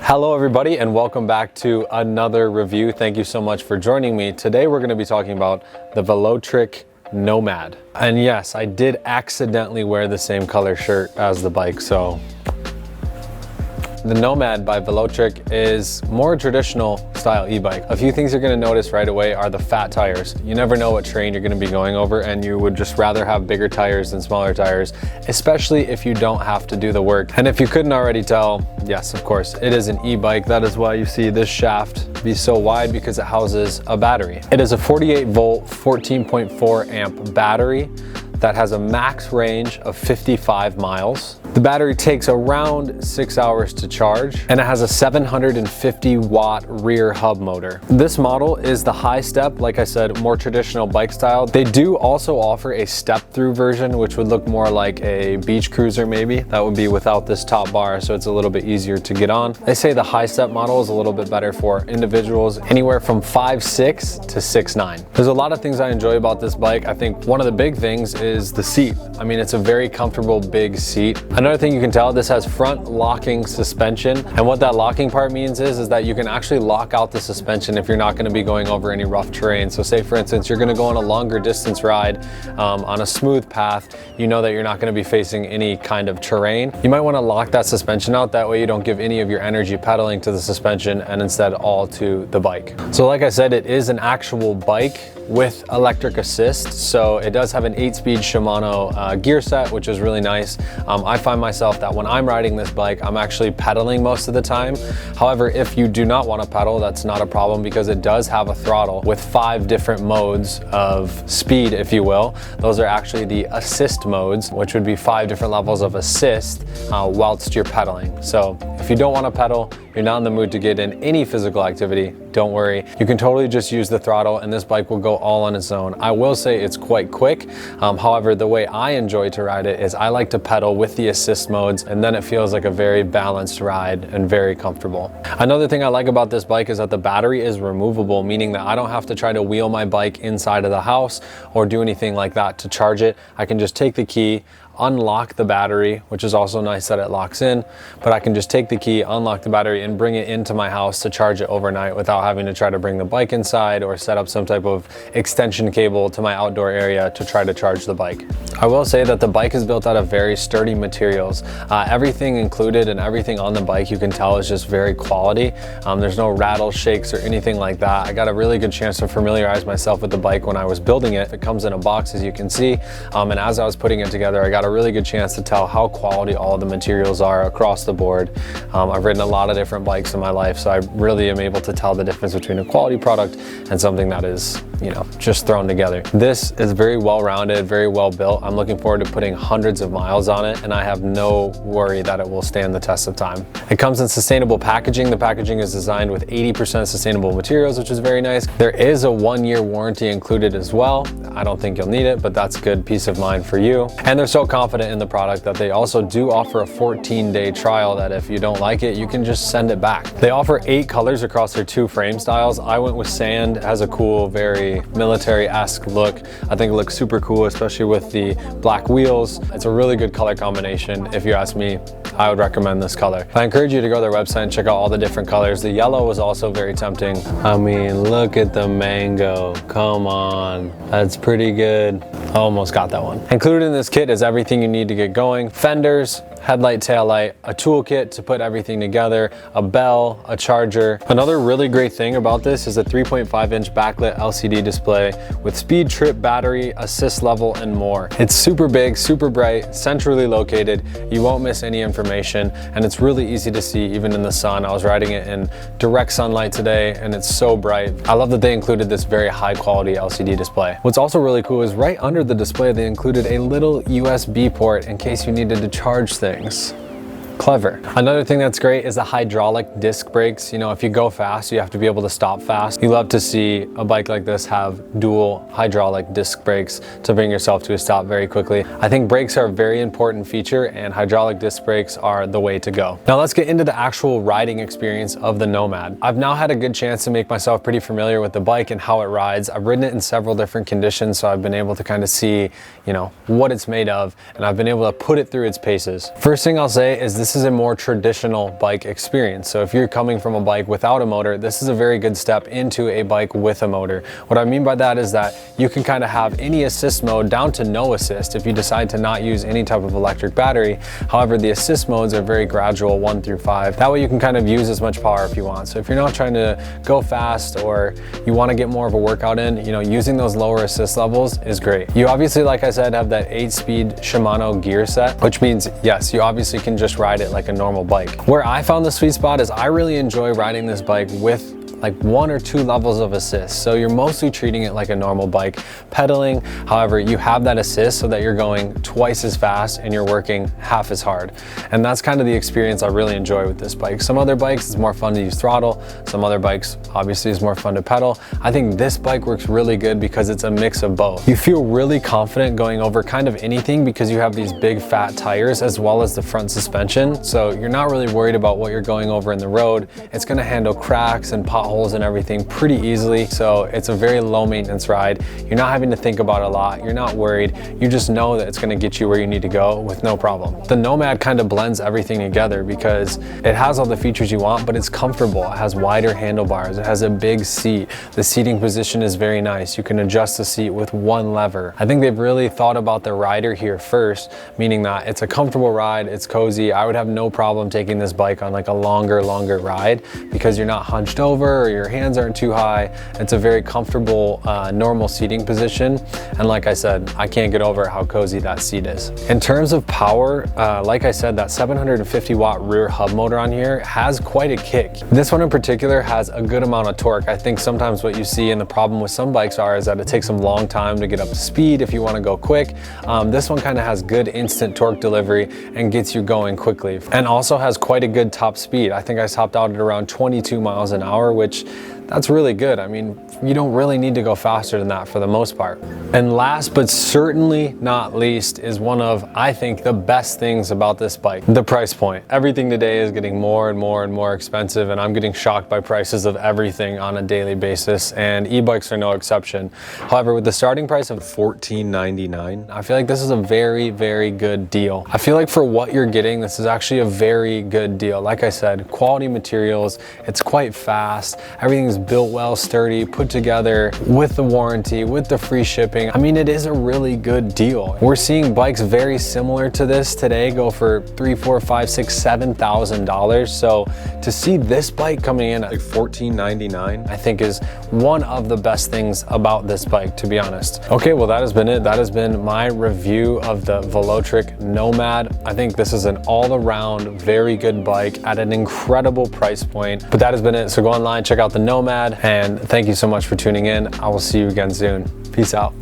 Hello everybody and welcome back to another review. Thank you so much for joining me. Today we're going to be talking about the Velotric Nomad. And yes, I did accidentally wear the same color shirt as the bike, so the Nomad by Velotric is more traditional style e-bike. A few things you're going to notice right away are the fat tires. You never know what terrain you're going to be going over, and you would just rather have bigger tires than smaller tires, especially if you don't have to do the work. And if you couldn't already tell, yes, of course, it is an e-bike. That is why you see this shaft be so wide, because it houses a battery. It is a 48 volt, 14.4 amp battery that has a max range of 55 miles. The battery takes around 6 hours to charge, and it has a 750 watt rear hub motor. This model is the high step, like I said, more traditional bike style. They do also offer a step through version, which would look more like a beach cruiser maybe. That would be without this top bar, so it's a little bit easier to get on. They say the high step model is a little bit better for individuals anywhere from 5'6" to 6'9". There's a lot of things I enjoy about this bike. I think one of the big things is the seat. I mean, it's a very comfortable big seat. Another thing you can tell, this has front locking suspension, and what that locking part means is that you can actually lock out the suspension if you're not going to be going over any rough terrain. So say for instance you're going to go on a longer distance ride on a smooth path, you know that you're not going to be facing any kind of terrain. You might want to lock that suspension out, that way you don't give any of your energy pedaling to the suspension and instead all to the bike. So like I said, it is an actual bike with electric assist, so it does have an 8-speed Shimano gear set, which is really nice. I find myself that when I'm riding this bike, I'm actually pedaling most of the time. However, if you do not want to pedal, that's not a problem, because it does have a throttle with 5 different modes of speed, if you will. Those are actually the assist modes, which would be 5 different levels of assist whilst you're pedaling. So if you don't want to pedal, you're not in the mood to get in any physical activity, don't worry. You can totally just use the throttle and this bike will go all on its own. I will say it's quite quick. However, the way I enjoy to ride it is I like to pedal with the assist modes, and then it feels like a very balanced ride and very comfortable. Another thing I like about this bike is that the battery is removable, meaning that I don't have to try to wheel my bike inside of the house or do anything like that to charge it. I can just take the key, unlock the battery, which is also nice that it locks in, but I can just take the key, unlock the battery, and bring it into my house to charge it overnight without having to try to bring the bike inside or set up some type of extension cable to my outdoor area to try to charge the bike. I will say that the bike is built out of very sturdy materials. Everything included and everything on the bike, you can tell, is just very quality. There's no rattle, shakes, or anything like that. I got a really good chance to familiarize myself with the bike when I was building it. It comes in a box, as you can see, and as I was putting it together, I got a really good chance to tell how quality all of the materials are across the board. I've ridden a lot of different bikes in my life, so I really am able to tell the difference between a quality product and something that is, you know, just thrown together. This is very well-rounded, very well built. I'm looking forward to putting hundreds of miles on it, and I have no worry that it will stand the test of time. It comes in sustainable packaging. The packaging is designed with 80% sustainable materials, which is very nice. There is a 1-year warranty included as well. I don't think you'll need it, but that's good peace of mind for you. And they're so confident in the product that they also do offer a 14-day trial, that if you don't like it, you can just send it back. They offer 8 colors across their 2 frame styles. I went with sand. It has a cool, very military-esque look. I think it looks super cool, especially with the black wheels. It's a really good color combination. If you ask me, I would recommend this color. I encourage you to go to their website and check out all the different colors. The yellow was also very tempting. I mean, look at the mango. Come on. That's pretty good. Almost got that one. Included in this kit is everything you need to get going. Fenders, headlight, taillight, a toolkit to put everything together, a bell, a charger. Another really great thing about this is a 3.5-inch backlit LCD display with speed, trip, battery, assist level, and more. It's super big, super bright, centrally located. You won't miss any information, and it's really easy to see even in the sun. I was riding it in direct sunlight today, and it's so bright. I love that they included this very high quality LCD display. What's also really cool is right under the display, they included a little USB port in case you needed to charge things. Clever. Another thing that's great is the hydraulic disc brakes. You know, if you go fast, you have to be able to stop fast. You love to see a bike like this have dual hydraulic disc brakes to bring yourself to a stop very quickly. I think brakes are a very important feature, and hydraulic disc brakes are the way to go. Now let's get into the actual riding experience of the Nomad. I've now had a good chance to make myself pretty familiar with the bike and how it rides. I've ridden it in several different conditions, so I've been able to kind of see, you know, what it's made of, and I've been able to put it through its paces. First thing I'll say is this this is a more traditional bike experience. So if you're coming from a bike without a motor, this is a very good step into a bike with a motor. What I mean by that is that you can kind of have any assist mode down to no assist if you decide to not use any type of electric battery. However, the assist modes are very gradual, 1 through 5. That way you can kind of use as much power if you want. So if you're not trying to go fast or you want to get more of a workout in, you know, using those lower assist levels is great. You obviously, like I said, have that 8-speed Shimano gear set, which means yes, you obviously can just ride it like a normal bike. Where I found the sweet spot is I really enjoy riding this bike with like 1 or 2 levels of assist. So you're mostly treating it like a normal bike pedaling. However, you have that assist so that you're going twice as fast and you're working half as hard. And that's kind of the experience I really enjoy with this bike. Some other bikes, it's more fun to use throttle. Some other bikes, obviously, is more fun to pedal. I think this bike works really good because it's a mix of both. You feel really confident going over kind of anything because you have these big fat tires as well as the front suspension. So you're not really worried about what you're going over in the road. It's gonna handle cracks and potholes and everything pretty easily. So it's a very low maintenance ride. You're not having to think about it a lot. You're not worried. You just know that it's going to get you where you need to go with no problem. The Nomad kind of blends everything together because it has all the features you want, but it's comfortable. It has wider handlebars. It has a big seat. The seating position is very nice. You can adjust the seat with 1 lever. I think they've really thought about the rider here first, meaning that it's a comfortable ride. It's cozy. I would have no problem taking this bike on like a longer ride because you're not hunched over or your hands aren't too high. It's a very comfortable, normal seating position. And like I said, I can't get over how cozy that seat is. In terms of power, like I said, that 750 watt rear hub motor on here has quite a kick. This one in particular has a good amount of torque. I think sometimes what you see and the problem with some bikes is that it takes them a long time to get up to speed if you want to go quick. This one kind of has good instant torque delivery and gets you going quickly, and also has quite a good top speed. I think I topped out at around 22 miles an hour, which that's really good. I mean, you don't really need to go faster than that for the most part. And last but certainly not least is one of, I think, the best things about this bike, the price point. Everything today is getting more and more expensive, and I'm getting shocked by prices of everything on a daily basis, and e-bikes are no exception. However, with the starting price of $14.99, I feel like this is a very good deal. I feel like for what you're getting, this is actually a very good deal. Like I said, quality materials, it's quite fast, everything's built well, sturdy, put together with the warranty, with the free shipping. I mean, it is a really good deal. We're seeing bikes very similar to this today go for $3,000, $4,000, $5,000, $6,000, $7,000. So to see this bike coming in at like $14.99, I think is one of the best things about this bike, to be honest. Okay, well, that has been it. That has been my review of the Velotric Nomad. I think this is an all-around very good bike at an incredible price point. But that has been it. So go online, check out the Nomad, and thank you so much for tuning in. I will see you again soon. Peace out.